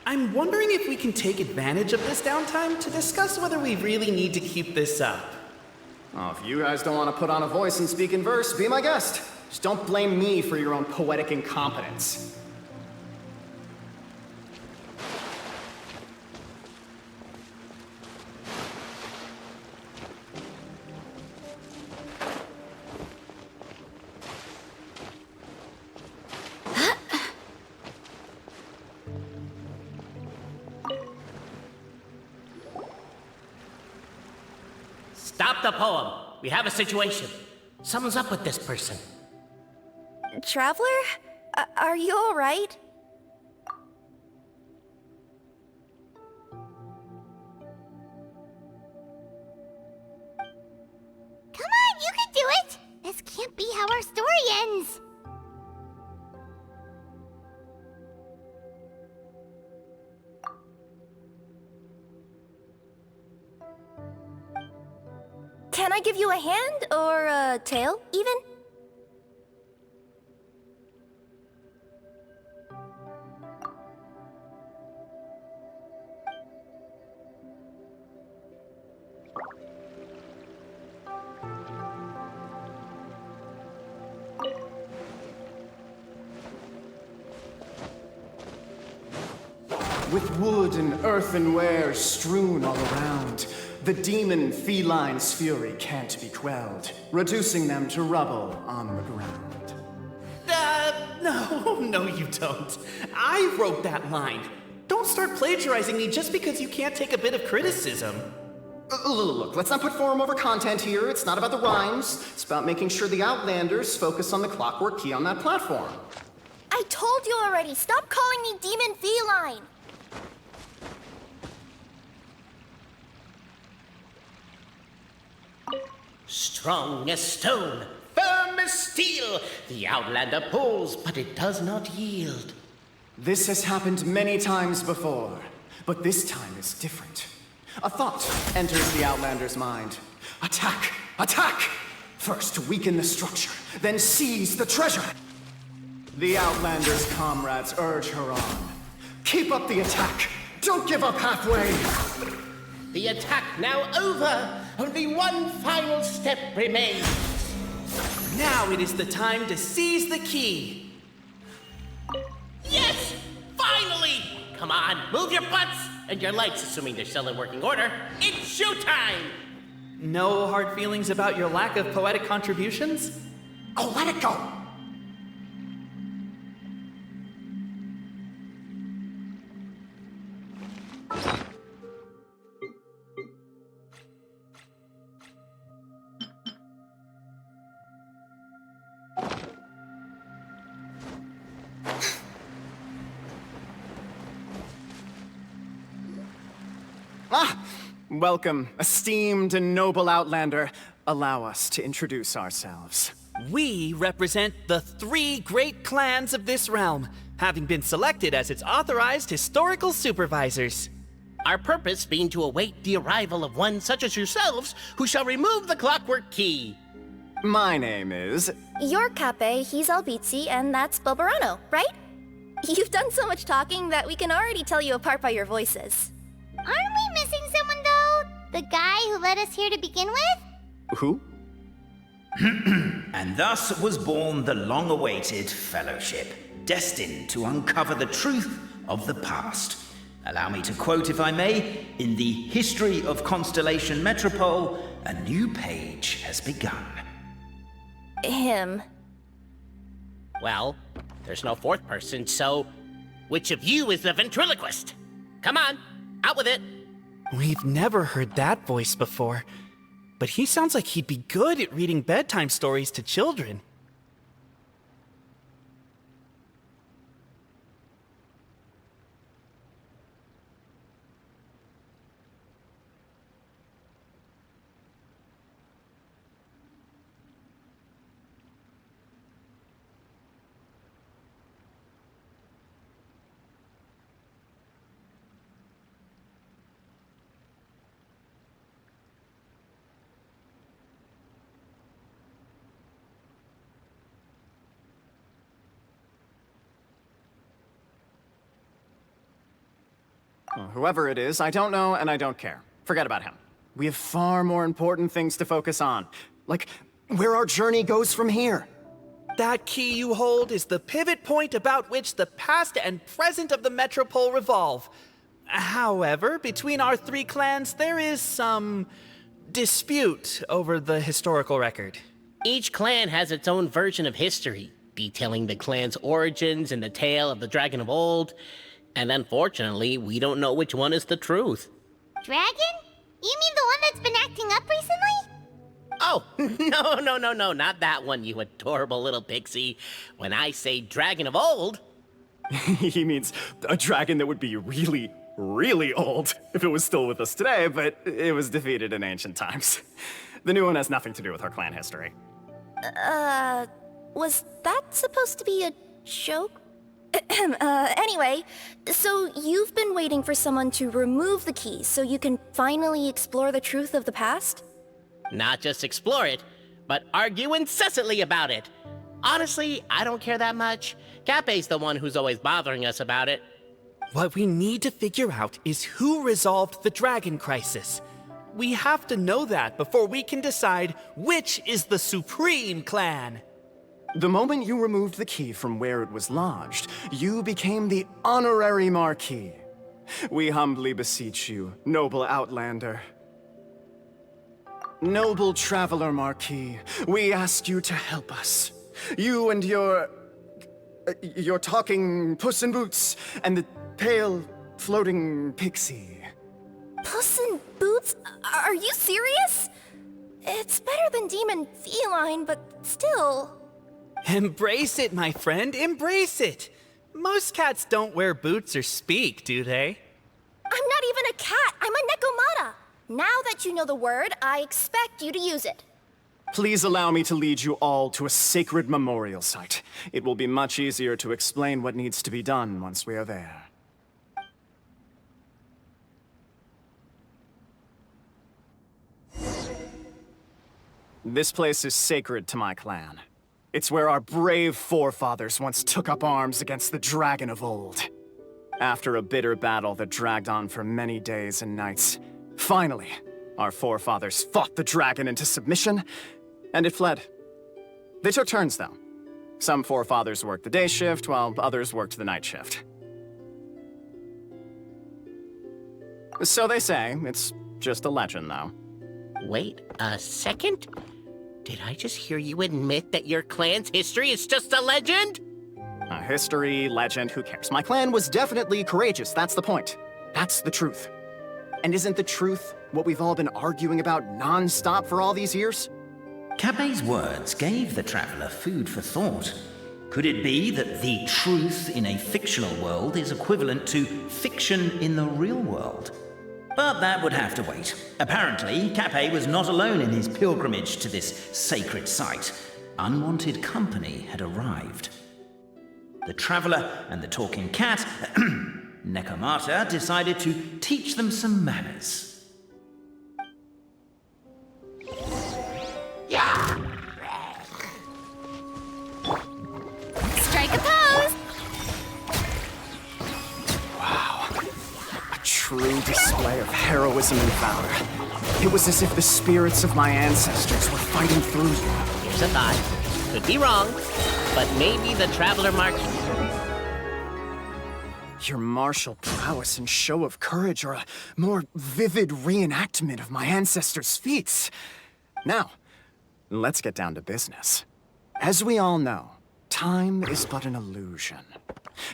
I'm wondering if we can take advantage of this downtime to discuss whether we really need to keep this up. Oh, if you guys don't want to put on a voice and speak in verse, be my guest. Just don't blame me for your own poetic incompetence. Stop the poem. We have a situation. Something's up with this person. Traveler? Are you alright? Come on, you can do it! This can't be how our story ends. Can I give you a hand or a tail, even? With wood and earthenware strewn all around, the demon feline's fury can't be quelled, reducing them to rubble on the ground. No, you don't. I wrote that line. Don't start plagiarizing me just because you can't take a bit of criticism. Look, let's not put form over content here. It's not about the rhymes. It's about making sure the Outlanders focus on the clockwork key on that platform. I told you already, stop calling me demon feline! Strong as stone, firm as steel, the Outlander pulls, but it does not yield. This has happened many times before, but this time is different. A thought enters the Outlander's mind. Attack! Attack! First weaken the structure, then seize the treasure. The Outlander's comrades urge her on. Keep up the attack! Don't give up halfway! The attack now over! Only one final step remains. Now it is the time to seize the key. Yes! Finally! Come on, move your butts! And your lights, assuming they're still in working order. It's showtime! No hard feelings about your lack of poetic contributions? Oh, let it go! Welcome, esteemed and noble Outlander. Allow us to introduce ourselves. We represent the 3 great clans of this realm, having been selected as its authorized historical supervisors. Our purpose being to await the arrival of one such as yourselves who shall remove the clockwork key. My name is... You're Cape, he's Albizzi, and that's Bobarano, right? You've done so much talking that we can already tell you apart by your voices. Aren't we missing someone, though? The guy who led us here to begin with? Who? And thus was born the long-awaited fellowship, destined to uncover the truth of the past. Allow me to quote, if I may, in the history of Constellation Metropole, a new page has begun. Him. Well, there's no fourth person, so which of you is the ventriloquist? Come on, out with it. We've never heard that voice before, but he sounds like he'd be good at reading bedtime stories to children. Well, whoever it is, I don't know and I don't care. Forget about him. We have far more important things to focus on. Like, where our journey goes from here. That key you hold is the pivot point about which the past and present of the Metropole revolve. However, between our 3 clans, there is some dispute over the historical record. Each clan has its own version of history, detailing the clan's origins and the tale of the dragon of old. And unfortunately, we don't know which one is the truth. Dragon? You mean the one that's been acting up recently? Oh, no, not that one, you adorable little pixie. When I say dragon of old... He means a dragon that would be really, really old if it was still with us today, but it was defeated in ancient times. The new one has nothing to do with our clan history. Was that supposed to be a joke? Anyway, so you've been waiting for someone to remove the key so you can finally explore the truth of the past? Not just explore it, but argue incessantly about it. Honestly, I don't care that much. Cape's the one who's always bothering us about it. What we need to figure out is who resolved the dragon crisis. We have to know that before we can decide which is the supreme clan. The moment you removed the key from where it was lodged, you became the honorary Marquis. We humbly beseech you, noble Outlander. Noble Traveler Marquis, we ask you to help us. You and your talking Puss in Boots and the pale floating pixie. Puss in Boots? Are you serious? It's better than demon feline, but still... Embrace it, my friend, embrace it! Most cats don't wear boots or speak, do they? I'm not even a cat, I'm a Nekomata! Now that you know the word, I expect you to use it. Please allow me to lead you all to a sacred memorial site. It will be much easier to explain what needs to be done once we are there. This place is sacred to my clan. It's where our brave forefathers once took up arms against the dragon of old. After a bitter battle that dragged on for many days and nights, finally, our forefathers fought the dragon into submission, and it fled. They took turns, though. Some forefathers worked the day shift, while others worked the night shift. So they say. It's just a legend, though. Wait a second? Did I just hear you admit that your clan's history is just a legend? A history, legend, who cares? My clan was definitely courageous, that's the point. That's the truth. And isn't the truth what we've all been arguing about non-stop for all these years? Cape's words gave the traveler food for thought. Could it be that the truth in a fictional world is equivalent to fiction in the real world? But that would have to wait. Apparently, Capet was not alone in his pilgrimage to this sacred site. Unwanted company had arrived. The traveler and the talking cat, Necomata, decided to teach them some manners. Strike a pose! Wow. A true display of heroism and valor. It was as if the spirits of my ancestors were fighting through you. Here's a thought. Could be wrong, but maybe the traveler marked. Your martial prowess and show of courage are a more vivid reenactment of my ancestors' feats. Now, let's get down to business. As we all know, time is but an illusion.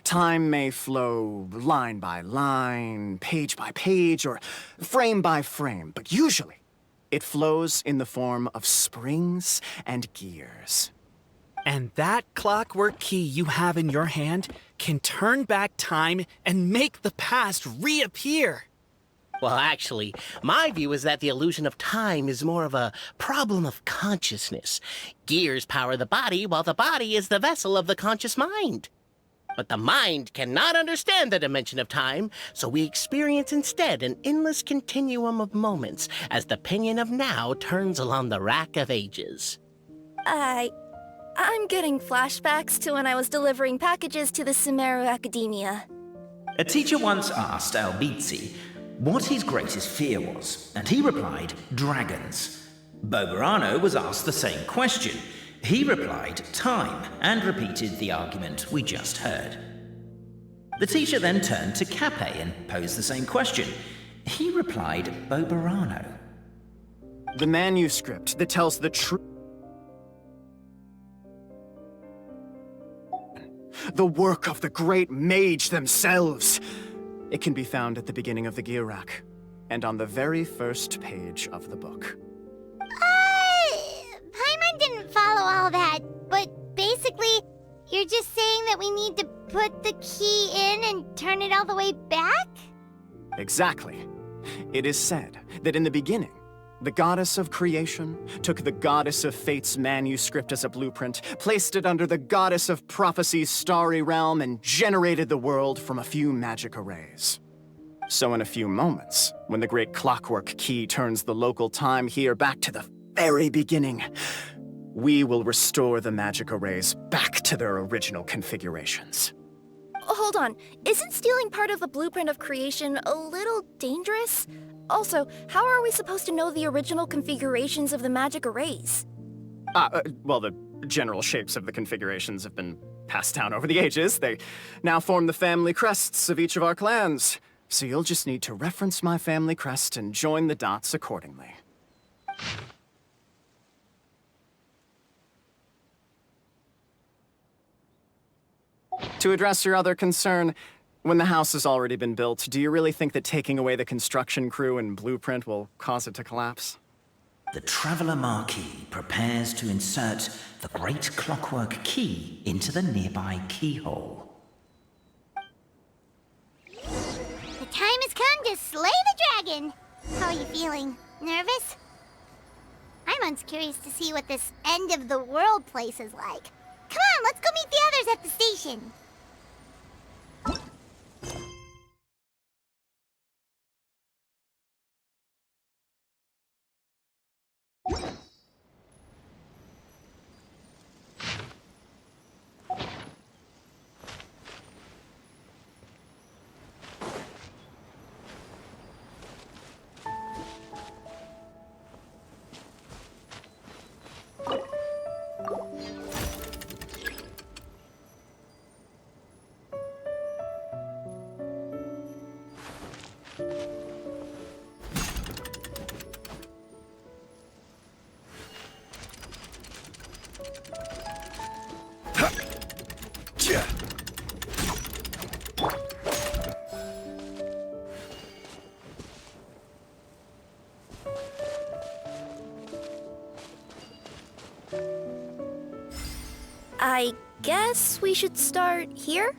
Time may flow line by line, page by page, or frame by frame, but usually it flows in the form of springs and gears. And that clockwork key you have in your hand can turn back time and make the past reappear. Well, actually, my view is that the illusion of time is more of a problem of consciousness. Gears power the body, while the body is the vessel of the conscious mind. But the mind cannot understand the dimension of time, so we experience instead an endless continuum of moments as the pinion of now turns along the rack of ages. I'm getting flashbacks to when I was delivering packages to the Sumeru Academia. A teacher once asked Albizzi what his greatest fear was, and he replied, dragons. Boberano was asked the same question. He replied, time, and repeated the argument we just heard. The teacher then turned to Capet and posed the same question. He replied, Boberano. The manuscript that tells the truth. The work of the great mage themselves. It can be found at the beginning of the gear rack, and on the very first page of the book. Paimon didn't follow all that, but basically, you're just saying that we need to put the key in and turn it all the way back? Exactly. It is said that in the beginning, the goddess of creation took the goddess of fate's manuscript as a blueprint, placed it under the goddess of prophecy's starry realm, and generated the world from a few magic arrays. So in a few moments, when the great clockwork key turns the local time here back to the very beginning, we will restore the magic arrays back to their original configurations. Hold on, isn't stealing part of the blueprint of creation a little dangerous? Also, how are we supposed to know the original configurations of the magic arrays? Well, the general shapes of the configurations have been passed down over the ages. They now form the family crests of each of our clans. So you'll just need to reference my family crest and join the dots accordingly. To address your other concern, when the house has already been built, do you really think that taking away the construction crew and blueprint will cause it to collapse? The Traveler Marquis prepares to insert the great clockwork key into the nearby keyhole. The time has come to slay the dragon! How are you feeling? Nervous? I'm curious to see what this end-of-the-world place is like. Come on, let's go meet the others at the station! I guess we should start here?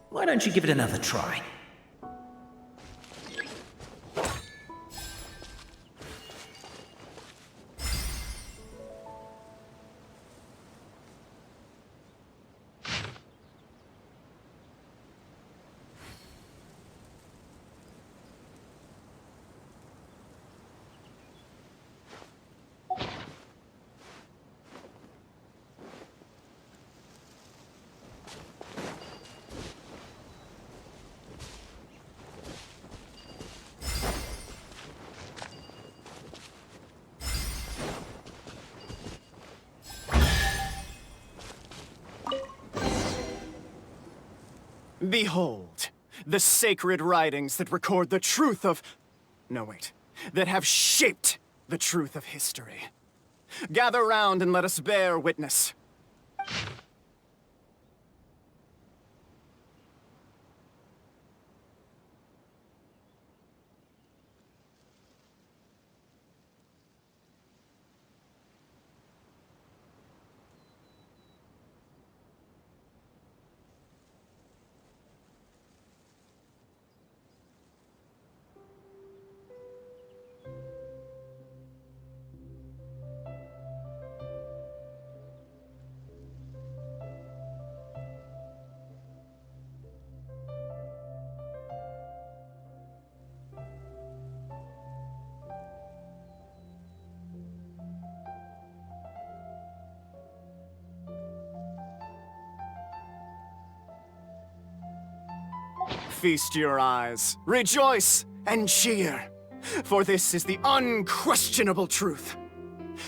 Why don't you give it another try? Behold, the sacred writings that record the truth of... No, wait. That have shaped the truth of history. Gather round and let us bear witness. Feast your eyes, rejoice, and cheer, for this is the unquestionable truth.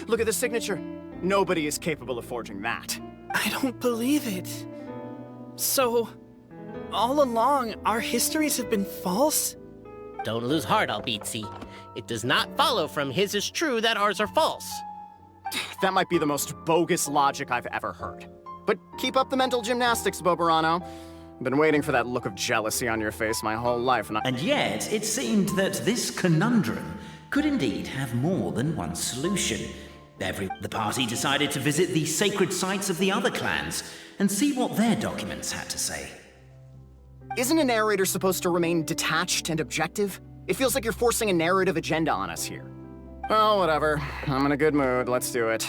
Look at the signature. Nobody is capable of forging that. I don't believe it. So, all along, our histories have been false? Don't lose heart, Albizzi. It does not follow from his is true that ours are false. That might be the most bogus logic I've ever heard. But keep up the mental gymnastics, Boberano. Been waiting for that look of jealousy on your face my whole life, And yet, it seemed that this conundrum could indeed have more than one solution. The party decided to visit the sacred sites of the other clans and see what their documents had to say. Isn't a narrator supposed to remain detached and objective? It feels like you're forcing a narrative agenda on us here. Well, whatever. I'm in a good mood. Let's do it.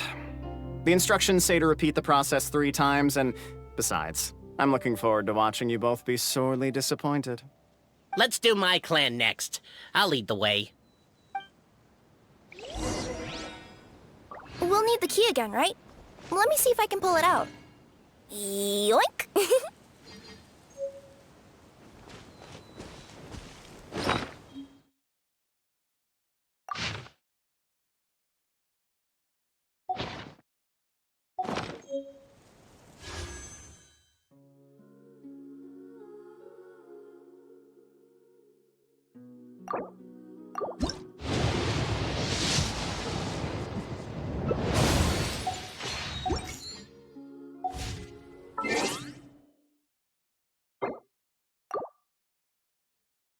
The instructions say to repeat the process 3 times, and besides, I'm looking forward to watching you both be sorely disappointed. Let's do my clan next. I'll lead the way. We'll need the key again, right? Let me see if I can pull it out. Yoink!